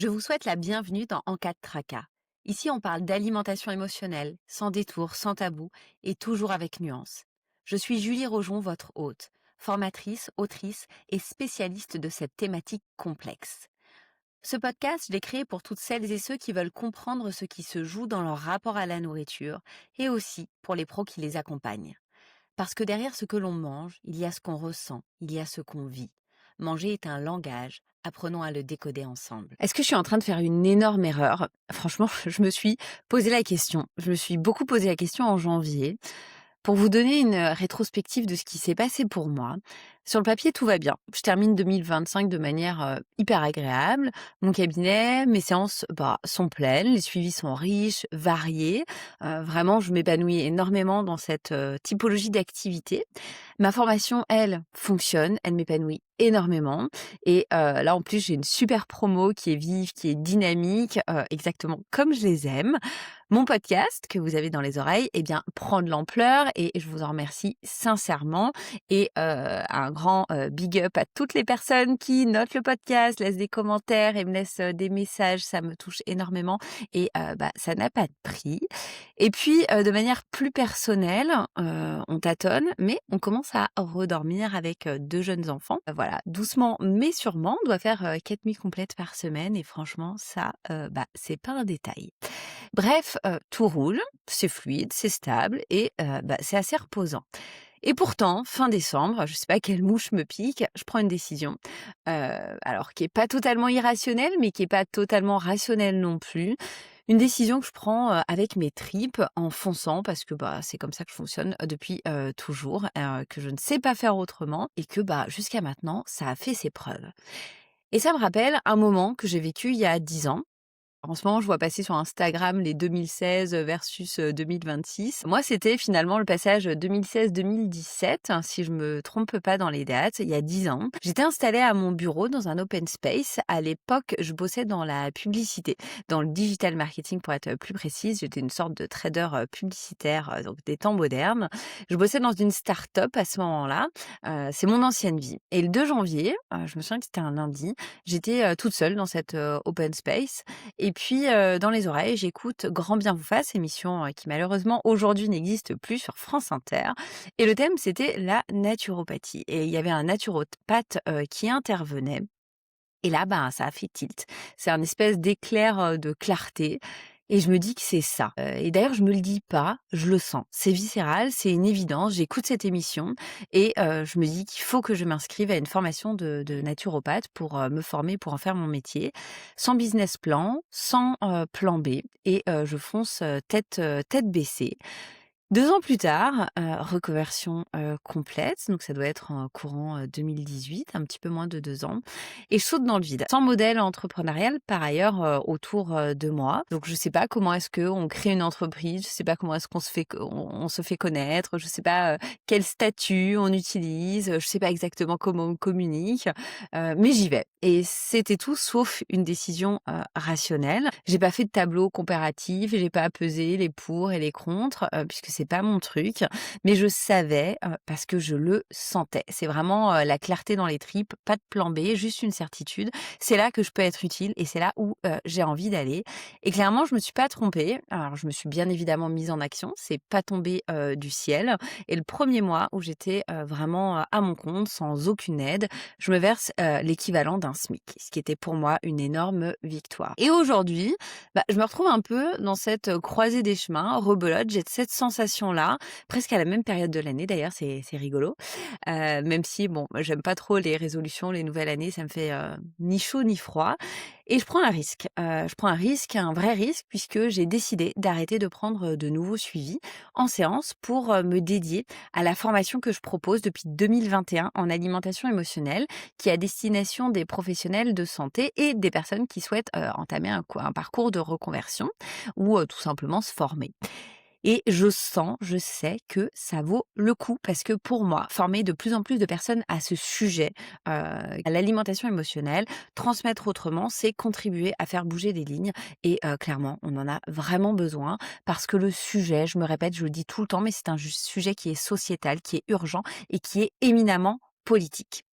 Je vous souhaite la bienvenue dans En cas de tracas. Ici, on parle d'alimentation émotionnelle, sans détour, sans tabou et toujours avec nuance. Je suis Julie Rojon, votre hôte, formatrice, autrice et spécialiste de cette thématique complexe. Ce podcast, je l'ai créé pour toutes celles et ceux qui veulent comprendre ce qui se joue dans leur rapport à la nourriture et aussi pour les pros qui les accompagnent. Parce que derrière ce que l'on mange, il y a ce qu'on ressent, il y a ce qu'on vit. Manger est un langage, apprenons à le décoder ensemble. Est-ce que je suis en train de faire une énorme erreur? Franchement, je me suis posé la question. Je me suis beaucoup posé la question en janvier. Pour vous donner une rétrospective de ce qui s'est passé pour moi, sur le papier, tout va bien. Je termine 2025 de manière hyper agréable. Mon cabinet, mes séances sont pleines, les suivis sont riches, variés. Vraiment, je m'épanouis énormément dans cette typologie d'activité. Ma formation, elle, fonctionne, elle m'épanouit énormément. Et là, en plus, j'ai une super promo qui est vive, qui est dynamique, exactement comme je les aime. Mon podcast que vous avez dans les oreilles, eh bien, prend de l'ampleur et je vous en remercie sincèrement. Et un grand big up à toutes les personnes qui notent le podcast, laissent des commentaires et me laissent des messages. Ça me touche énormément et ça n'a pas de prix. Et puis, de manière plus personnelle, on tâtonne, mais on commence à redormir avec 2 jeunes enfants. Voilà, doucement mais sûrement, on doit faire 4 nuits complètes par semaine et franchement ça, c'est pas un détail. Bref, tout roule, c'est fluide, c'est stable et c'est assez reposant. Et pourtant, fin décembre, je sais pas quelle mouche me pique, je prends une décision, alors qui est pas totalement irrationnelle, mais qui est pas totalement rationnelle non plus. Une décision que je prends, avec mes tripes, en fonçant parce que, c'est comme ça que je fonctionne depuis, toujours, que je ne sais pas faire autrement et que, jusqu'à maintenant, ça a fait ses preuves. Et ça me rappelle un moment que j'ai vécu il y a 10 ans. En ce moment, je vois passer sur Instagram les 2016 versus 2026. Moi, c'était finalement le passage 2016-2017, hein, si je me trompe pas dans les dates, il y a 10 ans. J'étais installée à mon bureau dans un open space. À l'époque, je bossais dans la publicité, dans le digital marketing pour être plus précise. J'étais une sorte de trader publicitaire, donc des temps modernes. Je bossais dans une start-up à ce moment-là. C'est mon ancienne vie. Et le 2 janvier, je me souviens que c'était un lundi, j'étais toute seule dans cette open space et puis, dans les oreilles, j'écoute Grand bien vous fasse, émission, qui malheureusement aujourd'hui n'existe plus sur France Inter et le thème c'était la naturopathie et il y avait un naturopathe, qui intervenait et là, ça a fait tilt. C'est un espèce d'éclair, de clarté et je me dis que c'est ça. Et d'ailleurs je me le dis pas, je le sens. C'est viscéral, c'est une évidence. J'écoute cette émission et je me dis qu'il faut que je m'inscrive à une formation de naturopathe pour, me former, pour en faire mon métier. Sans business plan, sans, plan B et je fonce, tête baissée. 2 ans plus tard, reconversion, complète, donc ça doit être en courant, 2018, un petit peu moins de 2 ans et je saute dans le vide. Sans modèle entrepreneurial par ailleurs, autour, de moi. Donc je sais pas comment est-ce qu'on crée une entreprise, je sais pas comment est-ce qu'on se fait on se fait connaître, je sais pas, quel statut on utilise, je sais pas exactement comment on communique, mais j'y vais et c'était tout sauf une décision, rationnelle. J'ai pas fait de tableau comparatif, j'ai pas pesé les pour et les contre, puisque c'est pas mon truc, mais je savais, parce que je le sentais. C'est vraiment, la clarté dans les tripes, pas de plan B, juste une certitude. C'est là que je peux être utile et c'est là où, j'ai envie d'aller et clairement je me suis pas trompée. Alors je me suis bien évidemment mise en action, c'est pas tombé, du ciel et le premier mois où j'étais, vraiment, à mon compte, sans aucune aide, je me verse, l'équivalent d'un SMIC, ce qui était pour moi une énorme victoire. Et aujourd'hui, je me retrouve un peu dans cette, croisée des chemins, rebelote. J'ai cette sensation-là, presque à la même période de l'année d'ailleurs, c'est rigolo. Même si bon, moi j'aime pas trop les résolutions, les nouvelles années, ça me fait, ni chaud ni froid et je prends un risque. Je prends un risque, un vrai risque puisque j'ai décidé d'arrêter de prendre, de nouveaux suivis en séance pour, me dédier à la formation que je propose depuis 2021 en alimentation émotionnelle, qui est à destination des professionnels de santé et des personnes qui souhaitent, entamer un parcours de reconversion ou, tout simplement se former. Et je sens, je sais que ça vaut le coup parce que pour moi, former de plus en plus de personnes à ce sujet, à l'alimentation émotionnelle, transmettre autrement, c'est contribuer à faire bouger des lignes et clairement, on en a vraiment besoin parce que le sujet, je me répète, je le dis tout le temps, mais c'est un sujet qui est sociétal, qui est urgent et qui est éminemment politique.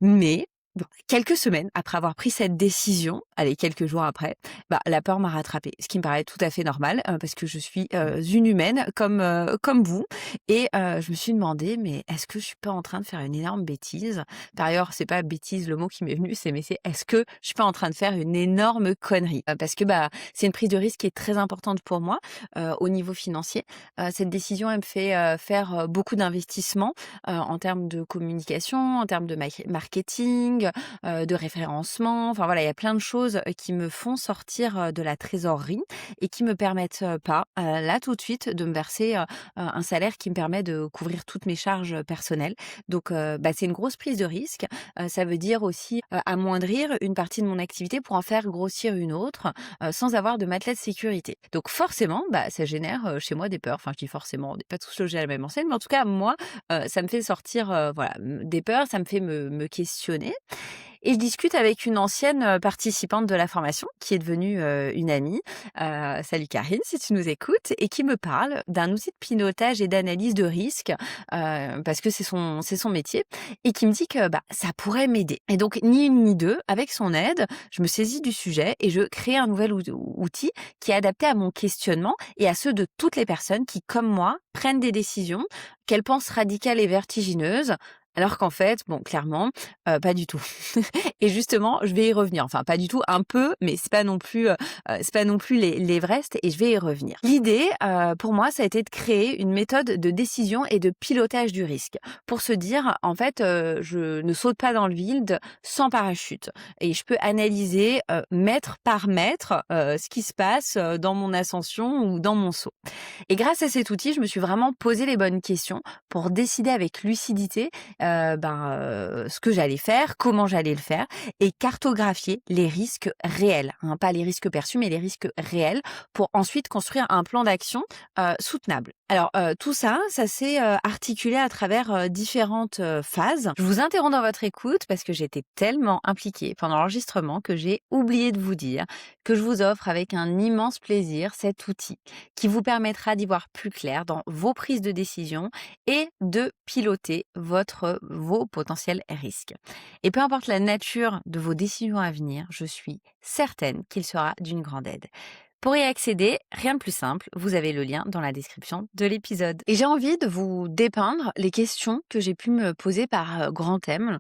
Mais Bon, quelques semaines après avoir pris cette décision, allez, quelques jours après, la peur m'a rattrapée. Ce qui me paraît tout à fait normal, parce que je suis, une humaine comme vous et je me suis demandé: «Mais est-ce que je suis pas en train de faire une énorme bêtise?» D'ailleurs, c'est pas bêtise le mot qui m'est venu, c'est est-ce que je suis pas en train de faire une énorme connerie? Parce que, c'est une prise de risque qui est très importante pour moi, au niveau financier. Cette décision, elle me fait, faire, beaucoup d'investissements, en termes de communication, en termes de marketing, de référencement. Enfin voilà, il y a plein de choses, qui me font sortir, de la trésorerie et qui me permettent, pas, là tout de suite de me verser, un salaire qui me permet de couvrir toutes mes charges, personnelles. Donc c'est une grosse prise de risque. Ça veut dire aussi, amoindrir une partie de mon activité pour en faire grossir une autre, sans avoir de matelas de sécurité. Donc forcément, ça génère, chez moi des peurs. Enfin, je dis forcément, on n'est pas tous logés à la même enseigne, mais en tout cas moi, ça me fait sortir, voilà, des peurs, ça me fait me questionner et je discute avec une ancienne, participante de la formation qui est devenue, une amie, salut Karine si tu nous écoutes et qui me parle d'un outil de pilotage et d'analyse de risque, parce que c'est son métier et qui me dit que, ça pourrait m'aider et donc ni une ni deux, avec son aide, je me saisis du sujet et je crée un nouvel outil qui est adapté à mon questionnement et à ceux de toutes les personnes qui, comme moi, prennent des décisions qu'elles pensent radicales et vertigineuses, alors qu'en fait, bon, clairement, pas du tout. Et justement, je vais y revenir. Enfin, pas du tout, un peu, mais c'est pas non plus l'Everest et je vais y revenir. L'idée, pour moi, ça a été de créer une méthode de décision et de pilotage du risque. Pour se dire, en fait, je ne saute pas dans le vide sans parachute et je peux analyser, mètre par mètre, ce qui se passe, dans mon ascension ou dans mon saut. Et grâce à cet outil, je me suis vraiment posé les bonnes questions pour décider avec lucidité, ce que j'allais faire, comment j'allais le faire et cartographier les risques réels, hein, pas les risques perçus, mais les risques réels pour ensuite construire un plan d'action, soutenable. Alors, tout ça, ça s'est, articulé à travers, différentes, phases. Je vous interromps dans votre écoute parce que j'étais tellement impliquée pendant l'enregistrement que j'ai oublié de vous dire que je vous offre avec un immense plaisir cet outil qui vous permettra d'y voir plus clair dans vos prises de décision et de piloter vos potentiels risques. Et peu importe la nature de vos décisions à venir, je suis certaine qu'il sera d'une grande aide. Pour y accéder, rien de plus simple, vous avez le lien dans la description de l'épisode. Et j'ai envie de vous dépeindre les questions que j'ai pu me poser par grands thèmes.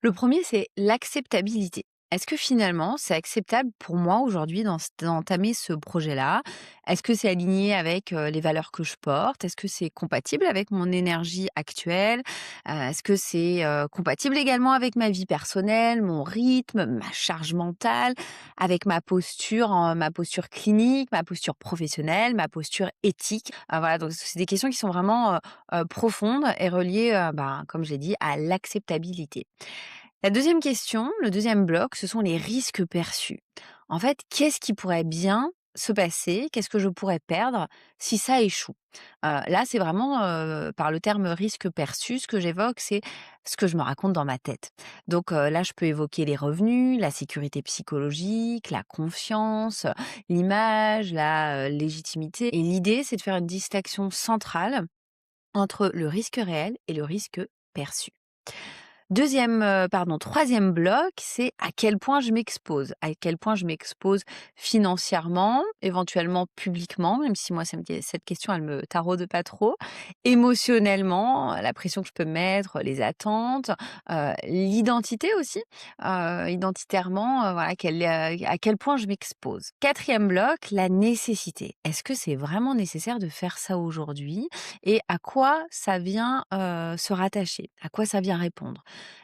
Le premier, c'est l'acceptabilité. Est-ce que finalement, c'est acceptable pour moi aujourd'hui d'entamer ce projet-là? Est-ce que c'est aligné avec les valeurs que je porte? Est-ce que c'est compatible avec mon énergie actuelle? Est-ce que c'est compatible également avec ma vie personnelle, mon rythme, ma charge mentale, avec ma posture clinique, ma posture professionnelle, ma posture éthique? Voilà, donc c'est des questions qui sont vraiment profondes et reliées, comme j'ai dit, à l'acceptabilité. La deuxième question, le deuxième bloc, ce sont les risques perçus. En fait, qu'est-ce qui pourrait bien se passer? Qu'est-ce que je pourrais perdre si ça échoue? Là, c'est vraiment, par le terme risque perçu, ce que j'évoque, c'est ce que je me raconte dans ma tête. Donc là, je peux évoquer les revenus, la sécurité psychologique, la confiance, l'image, la légitimité. Et l'idée, c'est de faire une distinction centrale entre le risque réel et le risque perçu. Troisième bloc, c'est à quel point je m'expose. À quel point je m'expose financièrement, éventuellement publiquement, même si moi cette question elle me taraude pas trop. Émotionnellement, la pression que je peux mettre, les attentes, l'identité aussi, identitairement, voilà, à quel point je m'expose. Quatrième bloc, la nécessité. Est-ce que c'est vraiment nécessaire de faire ça aujourd'hui? Et à quoi ça vient, se rattacher? À quoi ça vient répondre?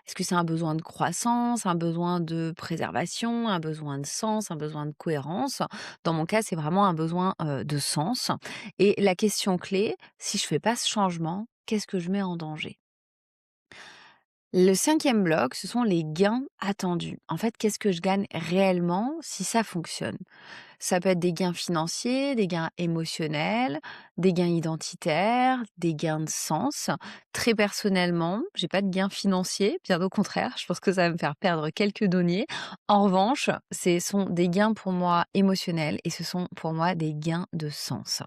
Est-ce que c'est un besoin de croissance, un besoin de préservation, un besoin de sens, un besoin de cohérence? Dans mon cas, c'est vraiment un besoin, de sens et la question clé, si je fais pas ce changement, qu'est-ce que je mets en danger? Le cinquième bloc, ce sont les gains attendus. En fait, qu'est-ce que je gagne réellement si ça fonctionne? Ça peut être des gains financiers, des gains émotionnels, des gains identitaires, des gains de sens. Très personnellement, j'ai pas de gains financiers, bien au contraire, je pense que ça va me faire perdre quelques deniers. En revanche, ce sont des gains pour moi émotionnels et ce sont pour moi des gains de sens.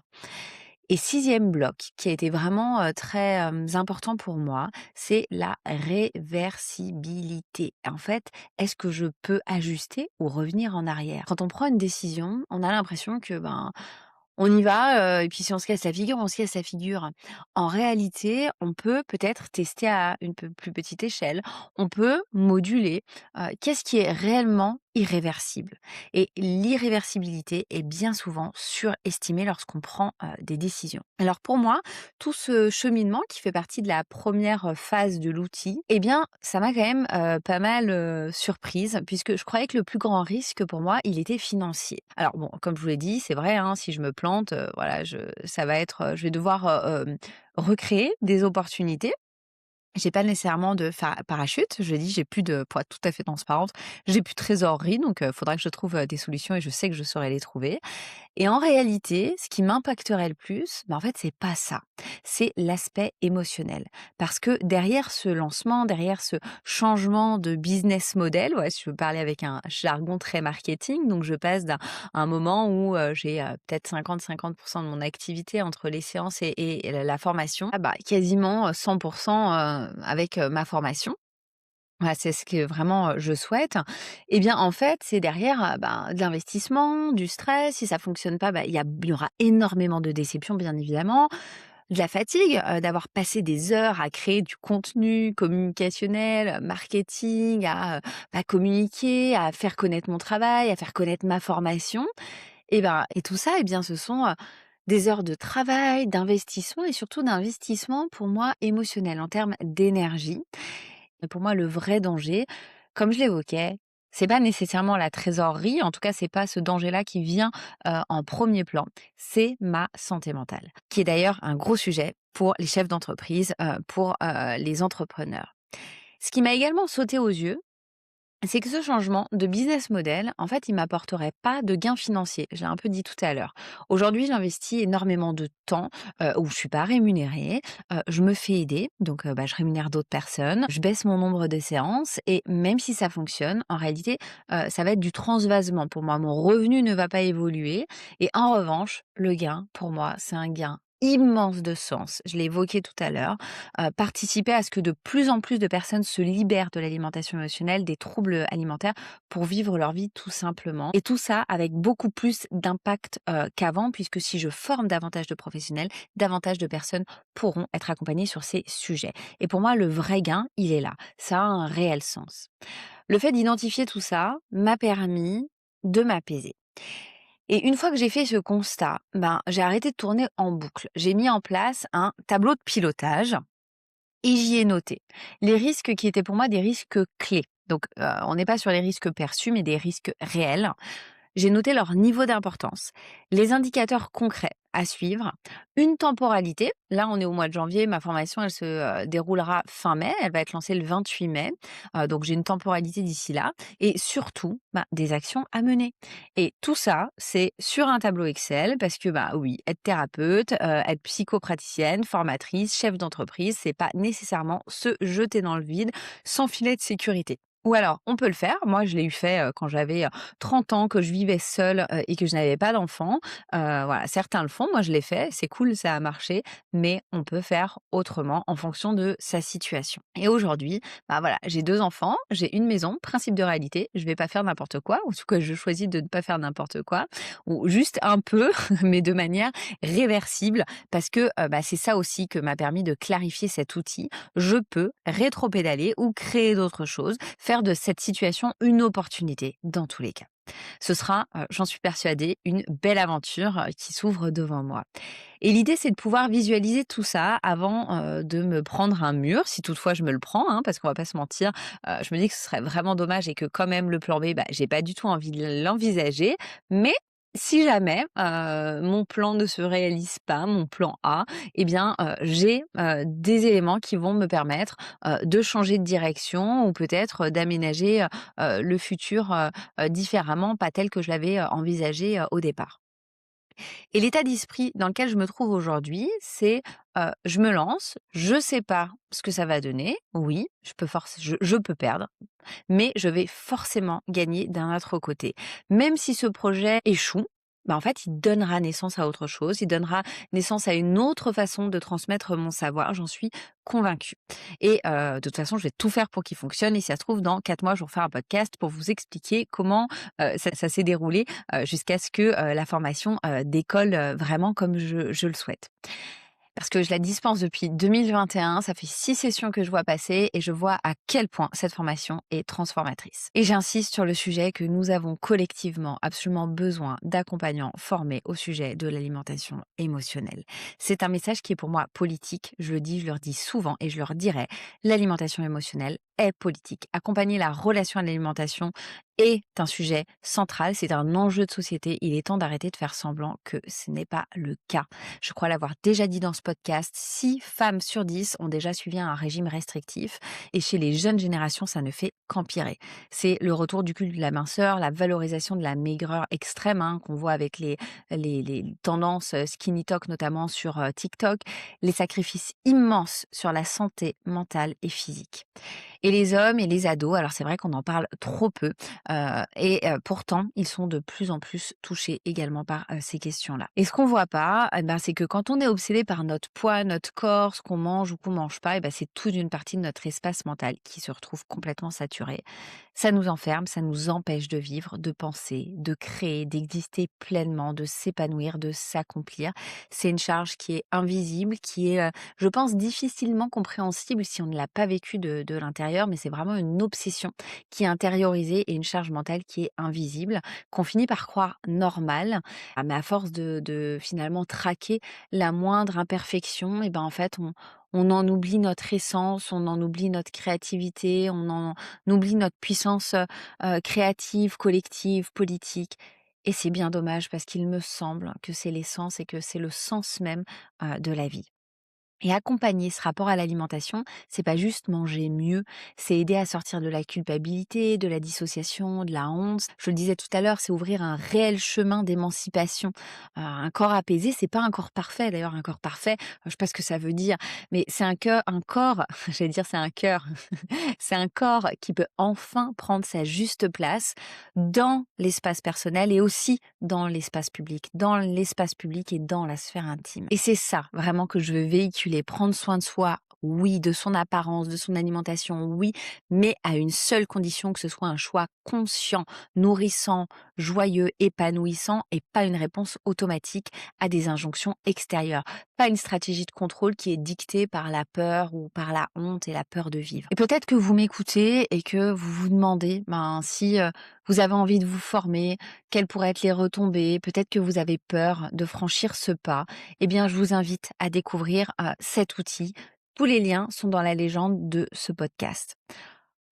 Et sixième bloc, qui a été vraiment, très, important pour moi, c'est la réversibilité. En fait, est-ce que je peux ajuster ou revenir en arrière? Quand on prend une décision, on a l'impression que, on y va, et puis si on se casse la figure, on se casse la figure. En réalité, on peut peut-être tester à une peu plus petite échelle. On peut moduler, qu'est-ce qui est réellement irréversible? Et l'irréversibilité est bien souvent surestimée lorsqu'on prend, des décisions. Alors pour moi, tout ce cheminement qui fait partie de la première phase de l'outil, eh bien, ça m'a quand même, pas mal, surprise puisque je croyais que le plus grand risque pour moi, il était financier. Alors bon, comme je vous l'ai dit, c'est vrai, hein, si je me plante, voilà, ça va être, je vais devoir, recréer des opportunités. J'ai pas nécessairement de parachute. Je dis, j'ai plus de, pour être tout à fait transparente, j'ai plus de trésorerie, donc faudra que je trouve, des solutions et je sais que je saurai les trouver. Et en réalité, ce qui m'impacterait le plus, en fait, c'est pas ça. C'est l'aspect émotionnel. Parce que derrière ce lancement, derrière ce changement de business model, ouais, si je veux parler avec un jargon très marketing, donc je passe d'un un moment où j'ai peut-être 50-50% de mon activité entre les séances et la formation, ah quasiment 100% avec ma formation. Ouais, c'est ce que vraiment, je souhaite. Eh bien, en fait, c'est derrière, de l'investissement, du stress. Si ça fonctionne pas, il y aura énormément de déceptions, bien évidemment, de la fatigue, d'avoir passé des heures à créer du contenu communicationnel, marketing, à, communiquer, à faire connaître mon travail, à faire connaître ma formation. Et tout ça, eh bien, ce sont, des heures de travail, d'investissement et surtout d'investissement, pour moi, émotionnel, en termes d'énergie. Et pour moi, le vrai danger, comme je l'évoquais, c'est pas nécessairement la trésorerie, en tout cas, c'est pas ce danger-là qui vient, en premier plan, c'est ma santé mentale, qui est d'ailleurs un gros sujet pour les chefs d'entreprise, pour, les entrepreneurs. Ce qui m'a également sauté aux yeux, c'est que ce changement de business model, en fait, il m'apporterait pas de gains financiers. Je l'ai un peu dit tout à l'heure. Aujourd'hui, j'investis énormément de temps où je suis pas rémunérée. Je me fais aider, donc je rémunère d'autres personnes. Je baisse mon nombre de séances et même si ça fonctionne, en réalité, ça va être du transvasement pour moi. Mon revenu ne va pas évoluer et en revanche, le gain, pour moi, c'est un gain immense de sens. Je l'ai évoqué tout à l'heure, participer à ce que de plus en plus de personnes se libèrent de l'alimentation émotionnelle, des troubles alimentaires pour vivre leur vie tout simplement. Et tout ça avec beaucoup plus d'impact qu'avant, puisque si je forme davantage de professionnels, davantage de personnes pourront être accompagnées sur ces sujets. Et pour moi, le vrai gain, il est là. Ça a un réel sens. Le fait d'identifier tout ça m'a permis de m'apaiser. Et une fois que j'ai fait ce constat, j'ai arrêté de tourner en boucle. J'ai mis en place un tableau de pilotage et j'y ai noté les risques qui étaient pour moi des risques clés. Donc, on n'est pas sur les risques perçus, mais des risques réels. J'ai noté leur niveau d'importance, les indicateurs concrets à suivre, une temporalité. Là, on est au mois de janvier, ma formation, elle se déroulera fin mai, elle va être lancée le 28 mai. Donc, j'ai une temporalité d'ici là. Et surtout, des actions à mener. Et tout ça, c'est sur un tableau Excel parce que, oui, être thérapeute, être psychopraticienne, formatrice, chef d'entreprise, c'est pas nécessairement se jeter dans le vide sans filet de sécurité. Ou alors, on peut le faire. Moi, je l'ai eu fait quand j'avais 30 ans, que je vivais seule et que je n'avais pas d'enfant. Voilà, certains le font, moi je l'ai fait, c'est cool, ça a marché, mais on peut faire autrement en fonction de sa situation. Et aujourd'hui, voilà, j'ai 2 enfants, j'ai une maison, principe de réalité, je vais pas faire n'importe quoi, ou en tout cas je choisis de ne pas faire n'importe quoi, ou juste un peu, mais de manière réversible, parce que c'est ça aussi que m'a permis de clarifier cet outil. Je peux rétropédaler ou créer d'autres choses, faire de cette situation une opportunité dans tous les cas. Ce sera, j'en suis persuadée, une belle aventure, qui s'ouvre devant moi. Et l'idée, c'est de pouvoir visualiser tout ça avant, de me prendre un mur, si toutefois je me le prends, hein, parce qu'on va pas se mentir. Je me dis que ce serait vraiment dommage et que quand même le plan B, j'ai pas du tout envie de l'envisager. Mais si jamais, mon plan ne se réalise pas, mon plan A, eh bien, j'ai, des éléments qui vont me permettre, de changer de direction ou peut-être, d'aménager, le futur, différemment, pas tel que je l'avais, envisagé, au départ. Et l'état d'esprit dans lequel je me trouve aujourd'hui, c'est, je me lance, je sais pas ce que ça va donner. Oui, je peux perdre, mais je vais forcément gagner d'un autre côté. Même si ce projet échoue, Bah, en fait, il donnera naissance à autre chose, il donnera naissance à une autre façon de transmettre mon savoir, j'en suis convaincue. Et de toute façon, je vais tout faire pour qu'il fonctionne et si ça se trouve, dans 4 mois, je vous refais un podcast pour vous expliquer comment, ça s'est déroulé, jusqu'à ce que, la formation, décolle, vraiment comme je le souhaite. Parce que je la dispense depuis 2021, ça fait 6 sessions que je vois passer et je vois à quel point cette formation est transformatrice. Et j'insiste sur le sujet que nous avons collectivement absolument besoin d'accompagnants formés au sujet de l'alimentation émotionnelle. C'est un message qui est pour moi politique, je le dis, je leur dis souvent et je leur dirai, l'alimentation émotionnelle est politique. Accompagner la relation à l'alimentation est un sujet central, c'est un enjeu de société. Il est temps d'arrêter de faire semblant que ce n'est pas le cas. Je crois l'avoir déjà dit dans ce podcast, 6 femmes sur 10 ont déjà suivi un régime restrictif et chez les jeunes générations, ça ne fait qu'empirer. C'est le retour du culte de la minceur, la valorisation de la maigreur extrême qu'on voit avec les tendances skinny talk notamment sur TikTok, les sacrifices immenses sur la santé mentale et physique. Et les hommes et les ados, alors c'est vrai qu'on en parle trop peu, pourtant ils sont de plus en plus touchés également par, ces questions-là. Et ce qu'on voit pas, c'est que quand on est obsédé par notre poids, notre corps, ce qu'on mange ou qu'on mange pas, c'est toute une partie de notre espace mental qui se retrouve complètement saturé. Ça nous enferme, ça nous empêche de vivre, de penser, de créer, d'exister pleinement, de s'épanouir, de s'accomplir. C'est une charge qui est invisible, qui est, je pense, difficilement compréhensible si on ne l'a pas vécu de l'intérieur, mais c'est vraiment une obsession qui est intériorisée et une charge mentale qui est invisible, qu'on finit par croire normale. Mais à force de finalement traquer la moindre imperfection, en fait, on en oublie notre essence, on en oublie notre créativité, on en oublie notre puissance créative, collective, politique. Et c'est bien dommage parce qu'il me semble que c'est l'essence et que c'est le sens même de la vie. Et accompagner ce rapport à l'alimentation, c'est pas juste manger mieux, c'est aider à sortir de la culpabilité, de la dissociation, de la honte. Je le disais tout à l'heure, c'est ouvrir un réel chemin d'émancipation. Un corps apaisé, c'est pas un corps parfait. D'ailleurs, un corps parfait, je sais pas ce que ça veut dire, mais c'est un corps, j'allais dire c'est un cœur, c'est un corps qui peut enfin prendre sa juste place dans l'espace personnel et aussi dans l'espace public, et dans la sphère intime. Et c'est ça vraiment que je veux véhiculer, prendre soin de soi. Oui, de son apparence, de son alimentation, oui, mais à une seule condition, que ce soit un choix conscient, nourrissant, joyeux, épanouissant et pas une réponse automatique à des injonctions extérieures. Pas une stratégie de contrôle qui est dictée par la peur ou par la honte et la peur de vivre. Et peut-être que vous m'écoutez et que vous vous demandez si vous avez envie de vous former, quelles pourraient être les retombées, peut-être que vous avez peur de franchir ce pas. Eh bien, je vous invite à découvrir cet outil. Tous les liens sont dans la légende de ce podcast.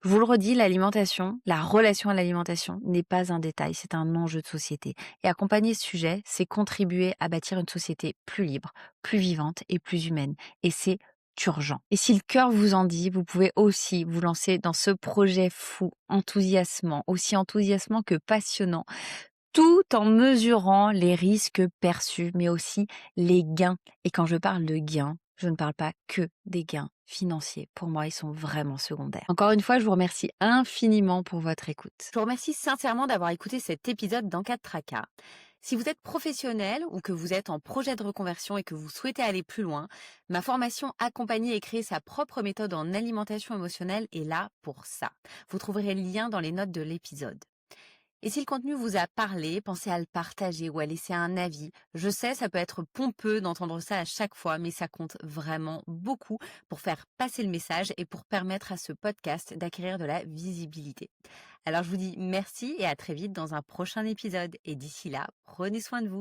Je vous le redis, l'alimentation, la relation à l'alimentation n'est pas un détail, c'est un enjeu de société. Et accompagner ce sujet, c'est contribuer à bâtir une société plus libre, plus vivante et plus humaine. Et c'est urgent. Et si le cœur vous en dit, vous pouvez aussi vous lancer dans ce projet fou, enthousiasmant, aussi enthousiasmant que passionnant, tout en mesurant les risques perçus, mais aussi les gains. Et quand je parle de gains, je ne parle pas que des gains financiers. Pour moi, ils sont vraiment secondaires. Encore une fois, je vous remercie infiniment pour votre écoute. Je vous remercie sincèrement d'avoir écouté cet épisode d'En cas de tracas. Si vous êtes professionnel ou que vous êtes en projet de reconversion et que vous souhaitez aller plus loin, ma formation Accompagner et créer sa propre méthode en alimentation émotionnelle est là pour ça. Vous trouverez le lien dans les notes de l'épisode. Et si le contenu vous a parlé, pensez à le partager ou à laisser un avis. Je sais, ça peut être pompeux d'entendre ça à chaque fois, mais ça compte vraiment beaucoup pour faire passer le message et pour permettre à ce podcast d'acquérir de la visibilité. Alors je vous dis merci et à très vite dans un prochain épisode. Et d'ici là, prenez soin de vous.